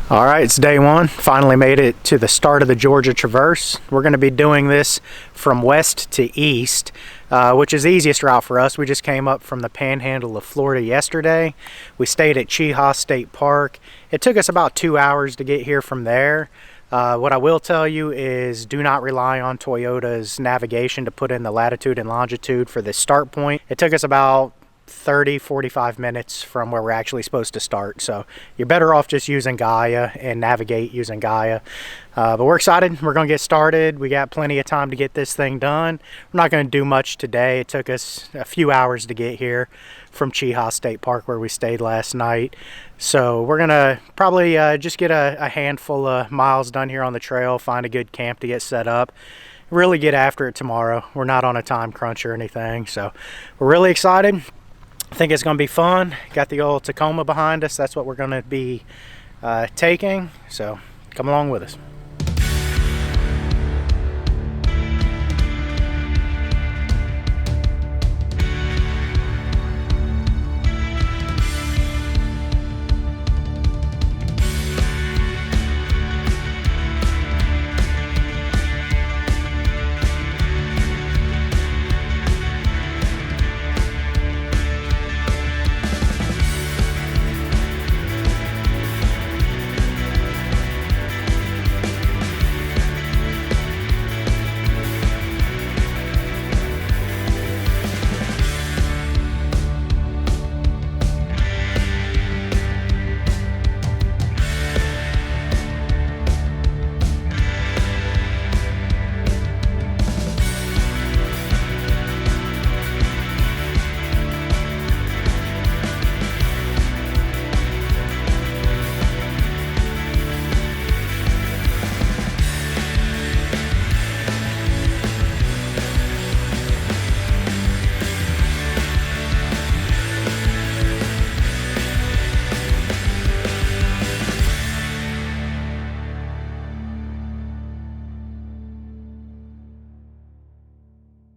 All right, it's day one. Finally made it to the start of the Georgia Traverse. We're going to be doing this from west to east, which is the easiest route for us. We just came up from the panhandle of Florida yesterday. We stayed at Cheaha State Park. It took us about 2 hours to get here from there. What I will tell you is do not rely on Toyota's navigation to put in the latitude and longitude for the start point. It took us about 30-45 minutes from where we're actually supposed to start, so you're better off just using Gaia and navigate using Gaia. But we're excited. We're gonna get started. We got plenty of time to get this thing done. We're not gonna do much today. It took us a few hours to get here from Cheaha State Park where we stayed last night, so we're gonna probably just get a handful of miles done here on the trail, find a good camp to get set up, really get after it tomorrow. We're not on a time crunch or anything, so we're really excited. I think it's going to be fun. Got the old Tacoma behind us. That's what we're going to be taking. So come along with us.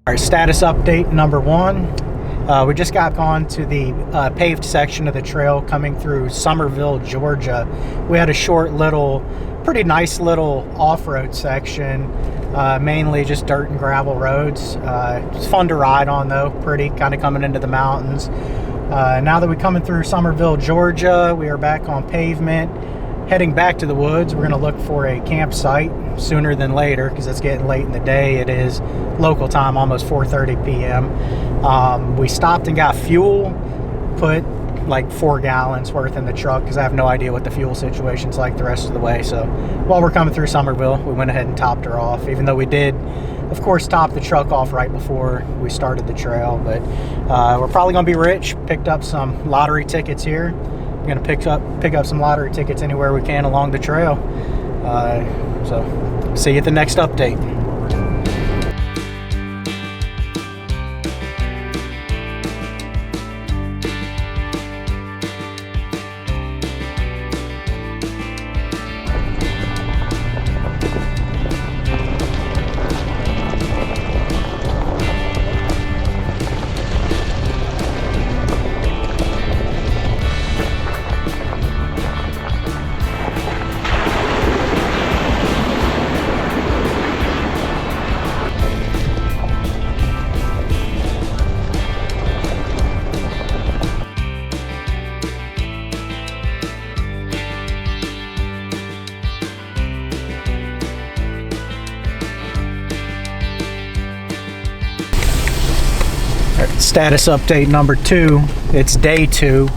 All right, status update number one. We just got on to the paved section of the trail coming through Somerville, Georgia. We had a short little, pretty nice little off-road section, mainly just dirt and gravel roads. It's fun to ride on though, pretty, kind of coming into the mountains. Now that we're coming through Somerville, Georgia, we are back on pavement. Heading back to the woods, we're going to look for a campsite sooner than later because it's getting late in the day. It is local time, almost 4:30 p.m. We stopped and got fuel, put like 4 gallons worth in the truck because I have no idea what the fuel situation's like the rest of the way. So while we're coming through Somerville, we went ahead and topped her off, even though we did, of course, top the truck off right before we started the trail. But we're probably going to be rich. Picked up some lottery tickets here. We're going to pick up some lottery tickets anywhere we can along the trail. So see you at the next update. Status update number 2. It's day 2.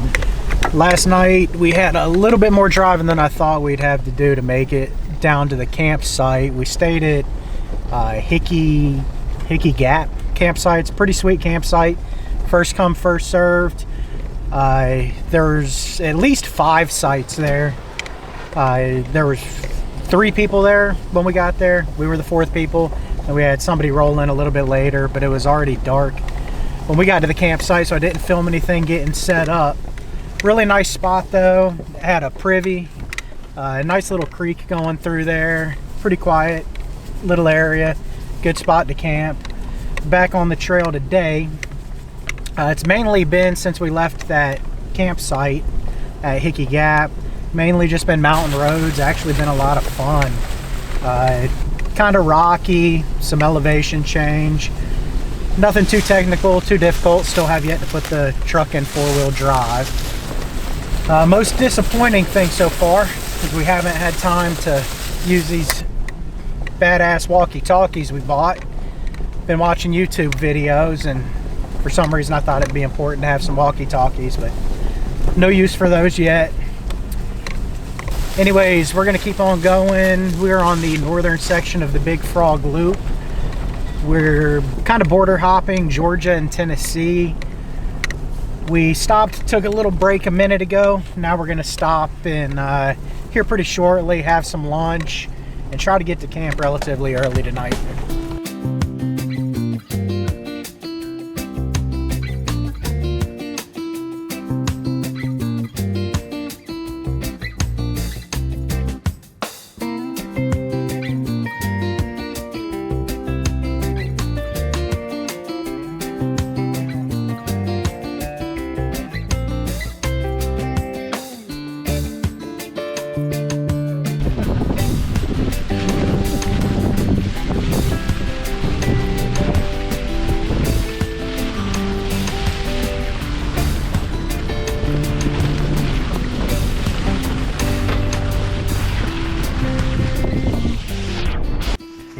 Last night we had a little bit more driving than I thought we'd have to do to make it down to the campsite. We stayed at Hickey Gap campsite. It's a pretty sweet campsite. First come, first served. There's at least 5 sites there. There was 3 people there when we got there. We were the 4th people, and we had somebody roll in a little bit later, but it was already dark when we got to the campsite, so I didn't film anything getting set up. Really nice spot though. It had a privy, a nice little creek going through there. Pretty quiet little area, good spot to camp. Back on the trail today. It's mainly been since we left that campsite at Hickey Gap. Mainly just been mountain roads. Actually been a lot of fun. Kind of rocky, some elevation change. Nothing too technical, too difficult. Still have yet to put the truck in 4-wheel drive. Most disappointing thing so far is we haven't had time to use these badass walkie-talkies we bought. Been watching YouTube videos, and for some reason I thought it'd be important to have some walkie-talkies, but no use for those yet. Anyways, we're gonna keep on going. We're on the northern section of the Big Frog Loop. We're kind of border hopping Georgia and Tennessee. We stopped, took a little break a minute ago. Now we're gonna stop in here pretty shortly, have some lunch, and try to get to camp relatively early tonight.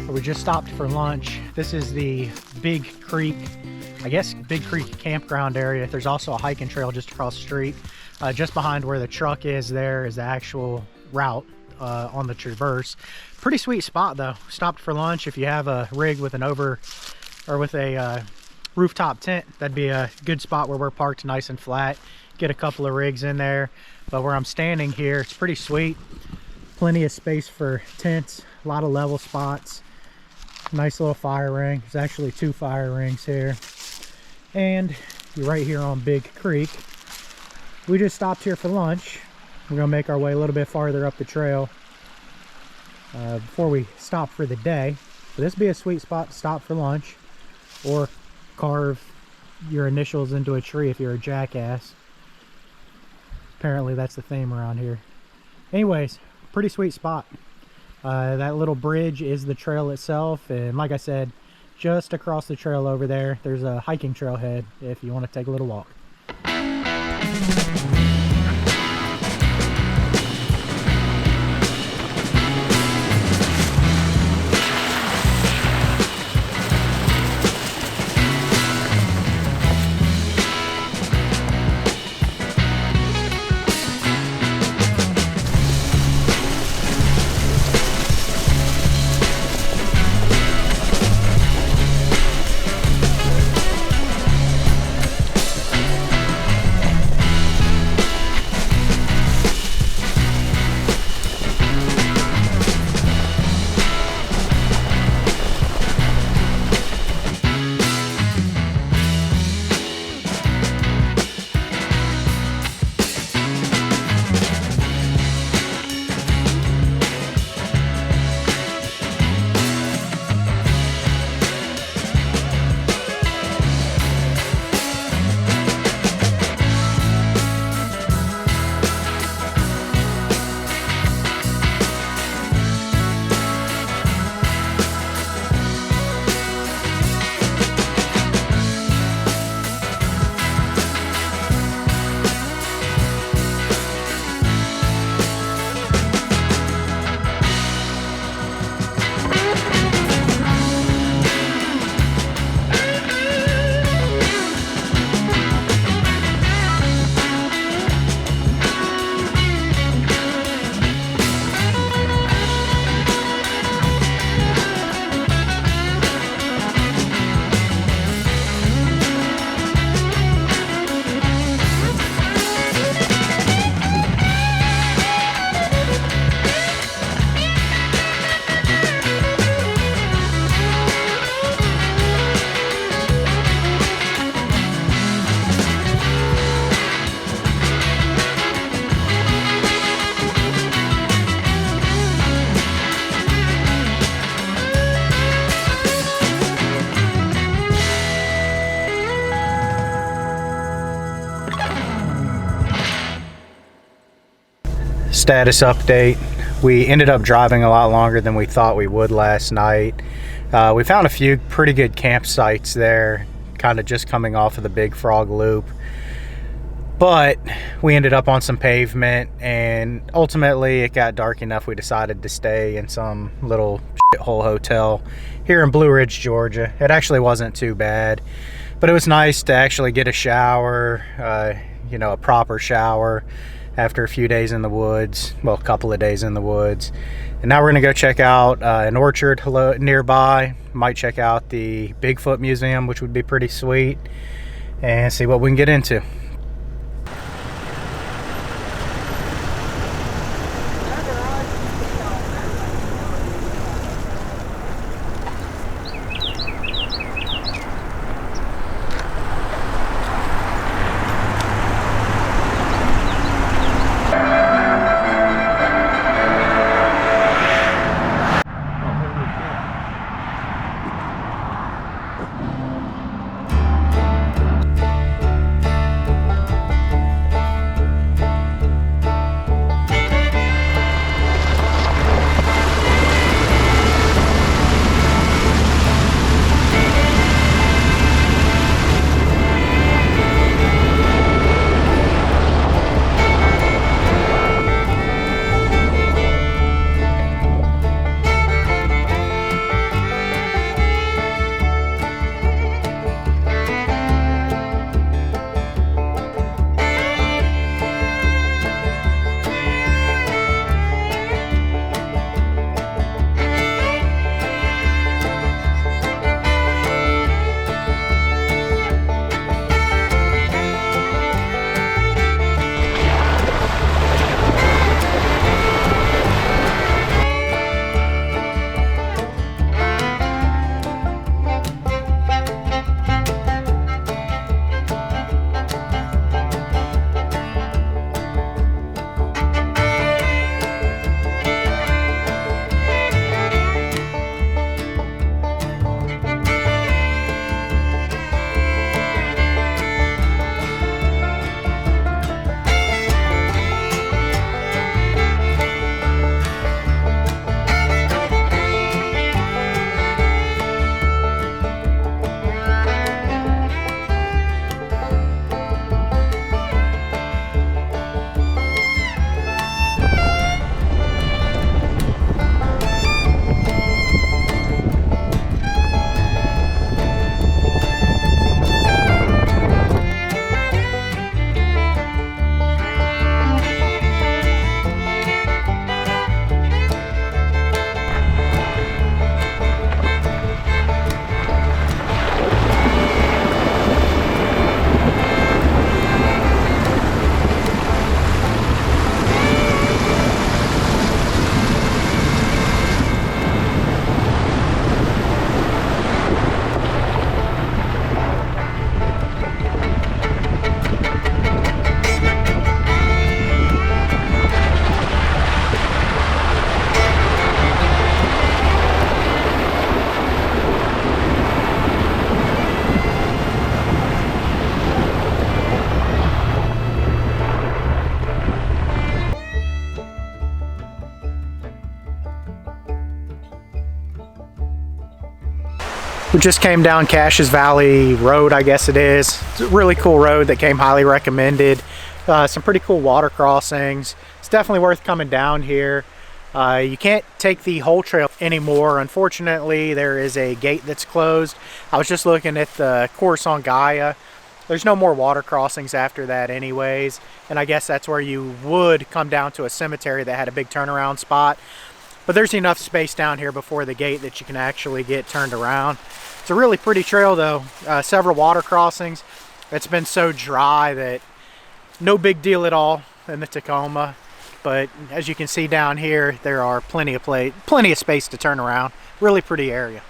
We just stopped for lunch. This is the Big Creek, I guess Big Creek campground area. There's also a hiking trail just across the street. Just behind where the truck is, there is the actual route on the traverse. Pretty sweet spot though. Stopped for lunch. If you have a rig with an rooftop tent, that'd be a good spot where we're parked nice and flat. Get a couple of rigs in there. But where I'm standing here, it's pretty sweet. Plenty of space for tents, a lot of level spots. Nice little fire ring. There's actually 2 fire rings here. And you're right here on Big Creek. We just stopped here for lunch. We're gonna make our way a little bit farther up the trail before we stop for the day. So this would be a sweet spot to stop for lunch, or carve your initials into a tree if you're a jackass. Apparently that's the theme around here. Anyways, pretty sweet spot. That little bridge is the trail itself, and like I said, just across the trail over there, there's a hiking trailhead if you want to take a little walk. status update. We ended up driving a lot longer than we thought we would last night. We found a few pretty good campsites there, kind of just coming off of the Big Frog Loop. But we ended up on some pavement, and ultimately it got dark enough we decided to stay in some little shithole hotel here in Blue Ridge, Georgia. It actually wasn't too bad, but it was nice to actually get a shower, you know, a proper shower after a few days in the woods, well, a couple of days in the woods. And now we're gonna go check out an orchard nearby. Might check out the Bigfoot Museum, which would be pretty sweet, and see what we can get into. We just came down Caches Valley Road, I guess it is. It's a really cool road that came highly recommended. Some pretty cool water crossings. It's definitely worth coming down here. You can't take the whole trail anymore. Unfortunately, there is a gate that's closed. I was just looking at the course on Gaia. There's no more water crossings after that anyways. And I guess that's where you would come down to a cemetery that had a big turnaround spot. But there's enough space down here before the gate that you can actually get turned around. It's a really pretty trail though. Several water crossings. It's been so dry that no big deal at all in the Tacoma. But as you can see down here, there are plenty of space to turn around. Really pretty area.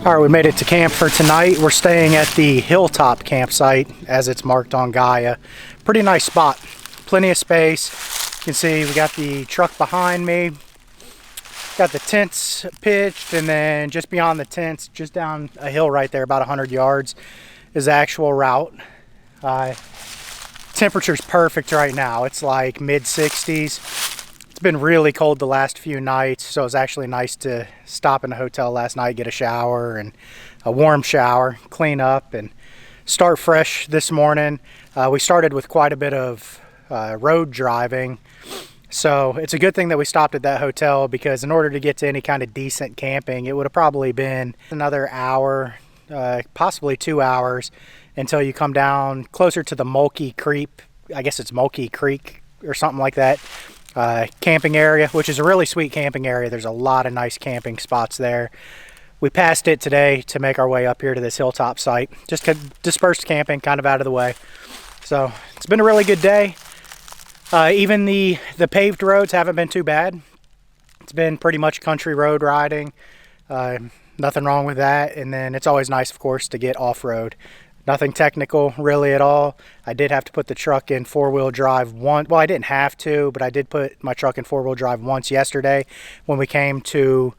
All right, we made it to camp for tonight. We're staying at the Hilltop campsite as it's marked on Gaia. Pretty nice spot, plenty of space. You can see we got the truck behind me, got the tents pitched, and then just beyond the tents, just down a hill right there, about 100 yards, is the actual route. Temperature's perfect right now. It's like mid 60s. It's been really cold the last few nights, so it was actually nice to stop in a hotel last night, get a shower and a warm shower, clean up, and start fresh this morning. We started with quite a bit of road driving, so it's a good thing that we stopped at that hotel, because in order to get to any kind of decent camping, it would have probably been another hour, possibly 2 hours, until you come down closer to the Mulkey Creek. I guess it's Mulkey Creek or something like that. Camping area, which is a really sweet camping area. There's a lot of nice camping spots there. We passed it today to make our way up here to this hilltop site. Just dispersed camping, kind of out of the way. So it's been a really good day. Even the paved roads haven't been too bad. It's been pretty much country road riding. Nothing wrong with that. And then it's always nice, of course, to get off-road. Nothing technical really at all. I did have to put the truck in four-wheel drive once. Well, I didn't have to, but I did put my truck in four-wheel drive once yesterday when we came to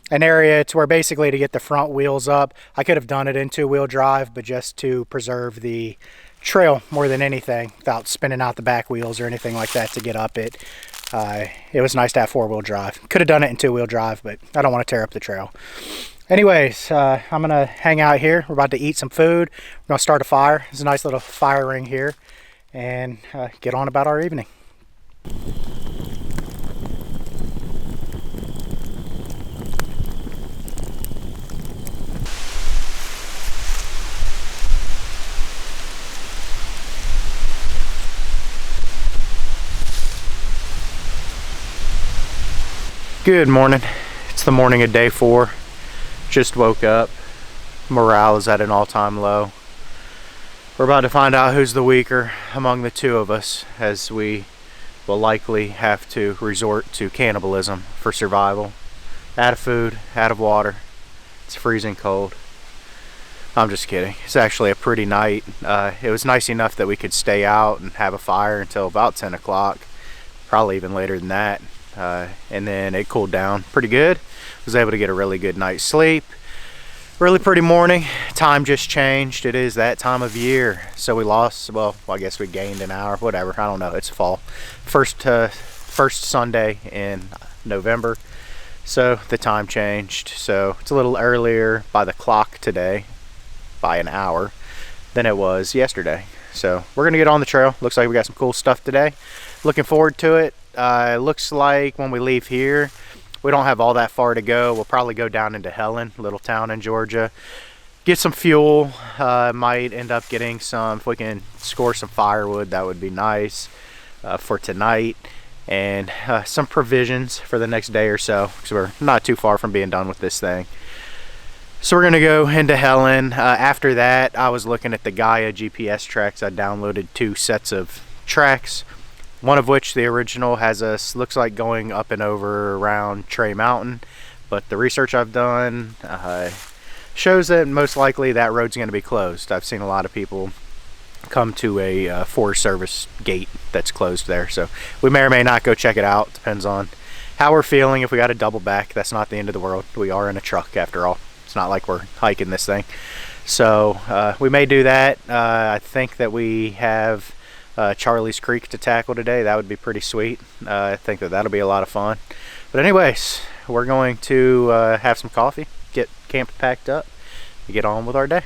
an area to where basically to get the front wheels up. I could have done it in two-wheel drive, but just to preserve the trail more than anything, without spinning out the back wheels or anything like that to get up it. It was nice to have four-wheel drive. Could have done it in two-wheel drive, but I don't want to tear up the trail. Anyways, I'm gonna hang out here. We're about to eat some food. We're gonna start a fire. There's a nice little fire ring here, and get on about our evening. Good morning. It's the morning of day 4. Just woke up. Morale is at an all-time low. We're about to find out who's the weaker among the two of us, as we will likely have to resort to cannibalism for survival. Out of food, out of water. It's freezing cold. I'm just kidding. It's actually a pretty night. It was nice enough that we could stay out and have a fire until about 10 o'clock. Probably even later than that. And then it cooled down pretty good. Was able to get a really good night's sleep. Really pretty morning. Time just changed. It is that time of year. So we lost, well, I guess we gained an hour, whatever. I don't know. It's fall. First Sunday in November. So the time changed. So it's a little earlier by the clock today, by an hour, than it was yesterday. So we're going to get on the trail. Looks like we got some cool stuff today. Looking forward to it. It looks like when we leave here, we don't have all that far to go. We'll probably go down into Helen, little town in Georgia, get some fuel. Might end up getting some, if we can score some firewood, that would be nice for tonight. And some provisions for the next day or so, because we're not too far from being done with this thing. So we're gonna go into Helen. After that, I was looking at the Gaia GPS tracks. I downloaded 2 sets of tracks. One of which, the original, has us, looks like going up and over around Trey Mountain, but the research I've done shows that most likely that road's going to be closed. I've seen a lot of people come to a Forest Service gate that's closed there, so we may or may not go check it out. Depends on how we're feeling. If we got to double back, that's not the end of the world. We are in a truck after all. It's not like we're hiking this thing, so we may do that. I think that we have Charlie's Creek to tackle today. That would be pretty sweet. I think that that'll be a lot of fun. But anyways, we're going to have some coffee, get camp packed up, and get on with our day.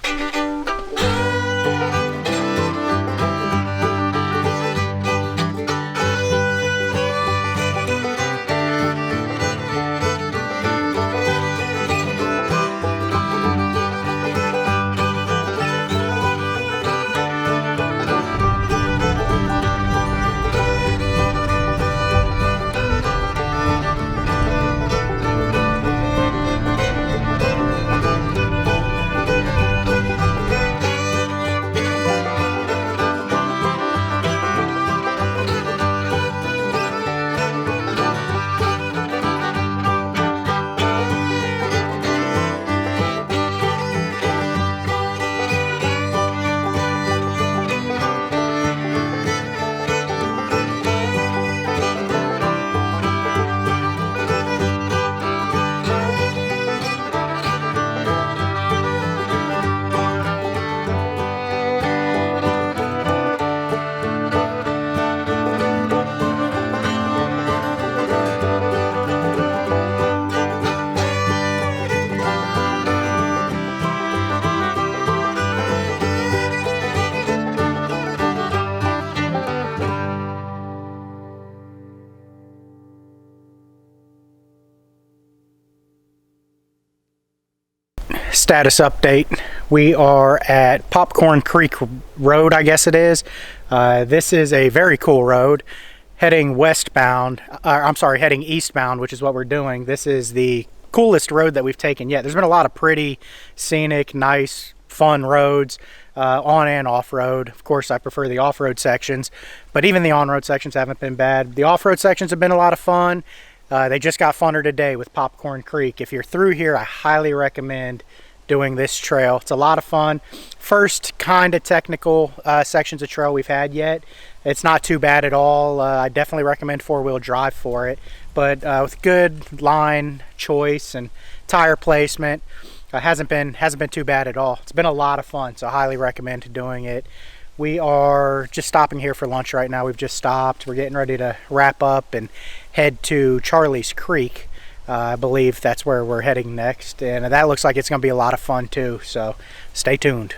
Status update. We are at Popcorn Creek Road, I guess it is. This is a very cool road heading westbound. I'm sorry, heading eastbound, which is what we're doing. This is the coolest road that we've taken yet. There's been a lot of pretty scenic, nice, fun roads on and off-road. Of course, I prefer the off-road sections, but even the on-road sections haven't been bad. The off-road sections have been a lot of fun. They just got funner today with Popcorn Creek. If you're through here, I highly recommend doing this trail. It's a lot of fun. First kind of technical sections of trail we've had yet. It's not too bad at all. I definitely recommend four-wheel drive for it, but with good line choice and tire placement, hasn't been too bad at all. It's been a lot of fun, so I highly recommend doing it. We are just stopping here for lunch right now. We've just stopped. We're getting ready to wrap up and head to Charlie's Creek. I believe that's where we're heading next, and that looks like it's going to be a lot of fun too, so stay tuned.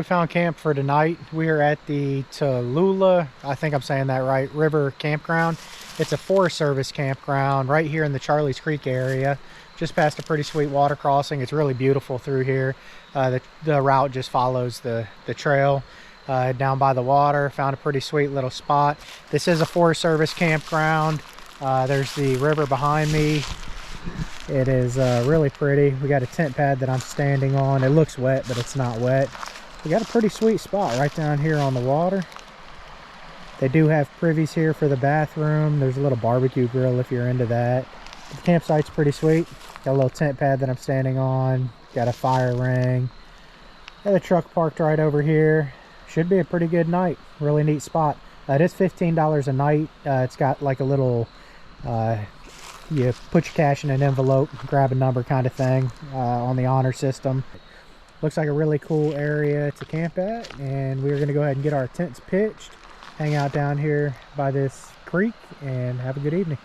we found camp for tonight. We are at the Tallulah, I think I'm saying that right, River Campground. It's a Forest Service campground right here in the Charlie's Creek area, just past a pretty sweet water crossing. It's really beautiful through here. The route just follows the trail down by the water. Found a pretty sweet little spot. This is a Forest Service campground. There's the river behind me. It is really pretty. We got a tent pad that I'm standing on. It looks wet, but it's not wet. We got a pretty sweet spot right down here on the water. They do have privies here for the bathroom. There's a little barbecue grill if you're into that. The campsite's pretty sweet. Got a little tent pad that I'm standing on. Got a fire ring. Got a truck parked right over here. Should be a pretty good night. Really neat spot. It is $15 a night. It's got like a little, you put your cash in an envelope, grab a number kind of thing on the honor system. Looks like a really cool area to camp at, and we're going to go ahead and get our tents pitched, hang out down here by this creek, and have a good evening.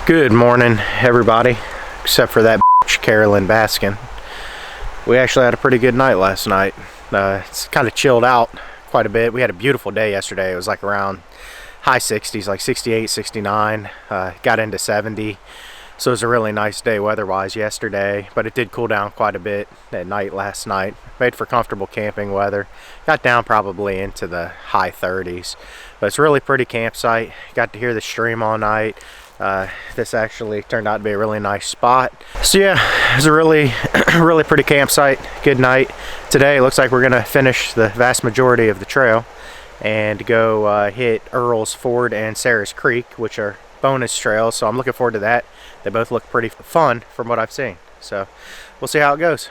Good morning, everybody, except for that bitch, Carolyn Baskin. We actually had a pretty good night last night. It's kind of chilled out quite a bit. We had a beautiful day yesterday. It was like around high 60s, like 68, 69. Got into 70. So it was a really nice day weather-wise yesterday, but it did cool down quite a bit at night last night. Made for comfortable camping weather. Got down probably into the high 30s. But it's a really pretty campsite. Got to hear the stream all night. This actually turned out to be a really nice spot. So yeah, it was a really really pretty campsite. Good night. Today it looks like we're gonna finish the vast majority of the trail and go hit Earl's Ford and Sarah's Creek, which are bonus trails, so I'm looking forward to that. They both look pretty fun from what I've seen, so we'll see how it goes.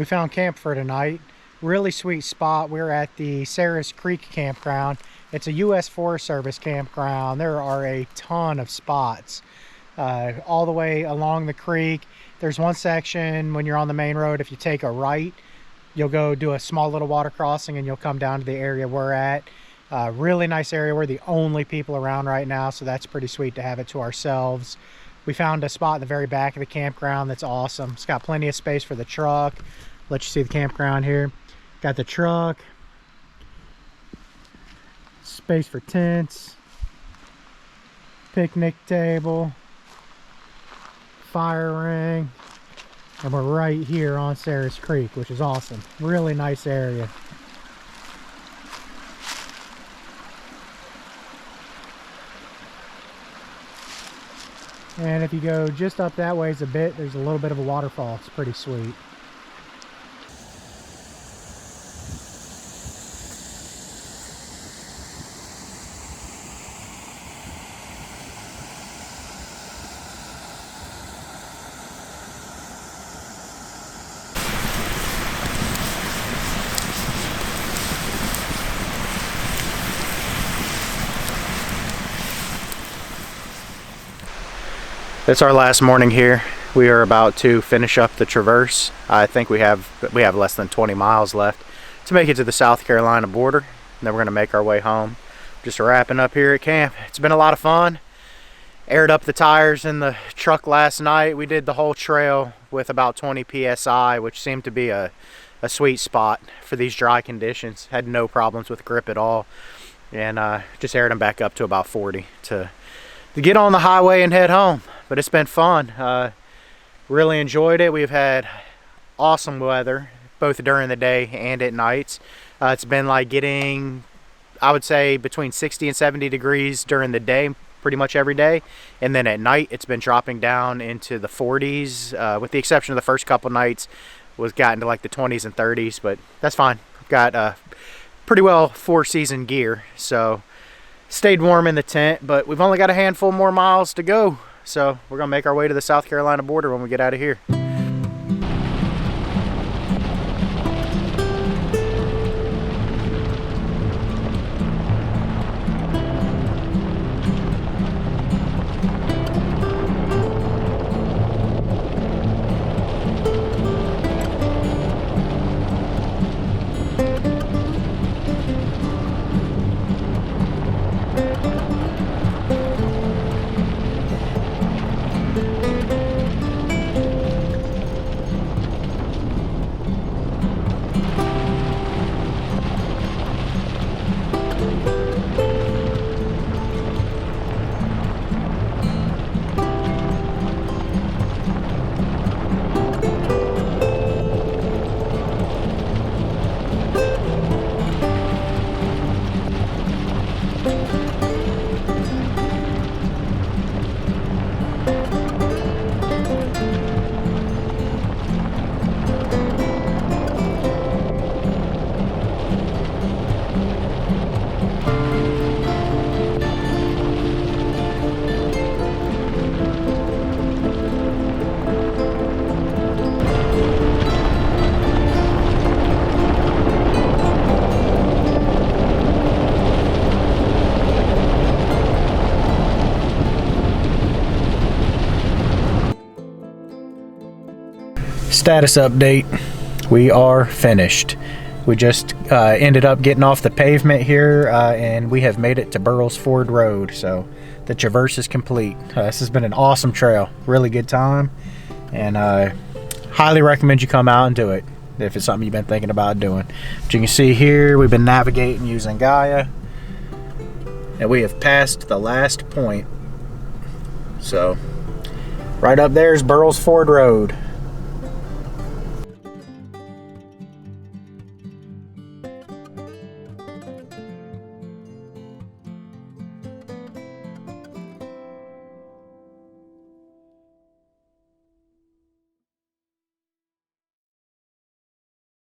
We found camp for tonight. Really sweet spot. We're at the Sarah's Creek campground. It's a U.S. Forest Service campground. There are a ton of spots all the way along the creek. There's one section when you're on the main road, if you take a right, you'll go do a small little water crossing and you'll come down to the area we're at. Really nice area. We're the only people around right now, so that's pretty sweet to have it to ourselves. We found a spot in the very back of the campground that's awesome. It's got plenty of space for the truck. Let you see the campground here. Got the truck, space for tents, picnic table, fire ring, and we're right here on Sarah's Creek, which is awesome. Really nice area. And if you go just up that ways a bit, there's a little bit of a waterfall. It's pretty sweet. It's our last morning here. We are about to finish up the traverse. I think we have less than 20 miles left to make it to the South Carolina border. And then we're going to make our way home. Just wrapping up here at camp. It's been a lot of fun. Aired up the tires in the truck last night. We did the whole trail with about 20 psi, which seemed to be a sweet spot for these dry conditions. Had no problems with grip at all. And just aired them back up to about 40 to get on the highway and head home. But it's been fun. Really enjoyed it. We've had awesome weather both during the day and at nights. It's been like getting, I would say, between 60 and 70 degrees during the day pretty much every day, and then at night it's been dropping down into the 40s, with the exception of the first couple nights was gotten to like the 20s and 30s, but that's fine. I've got pretty well 4-season gear, so stayed warm in the tent, but we've only got a handful more miles to go. So we're gonna make our way to the South Carolina border when we get out of here. Status update. We are finished. We just ended up getting off the pavement here, and we have made it to Burroughs Ford Road. So the traverse is complete. This has been an awesome trail. Really good time, and highly recommend you come out and do it if it's something you've been thinking about doing. But you can see here we've been navigating using Gaia, and we have passed the last point. So right up there is Burroughs Ford Road.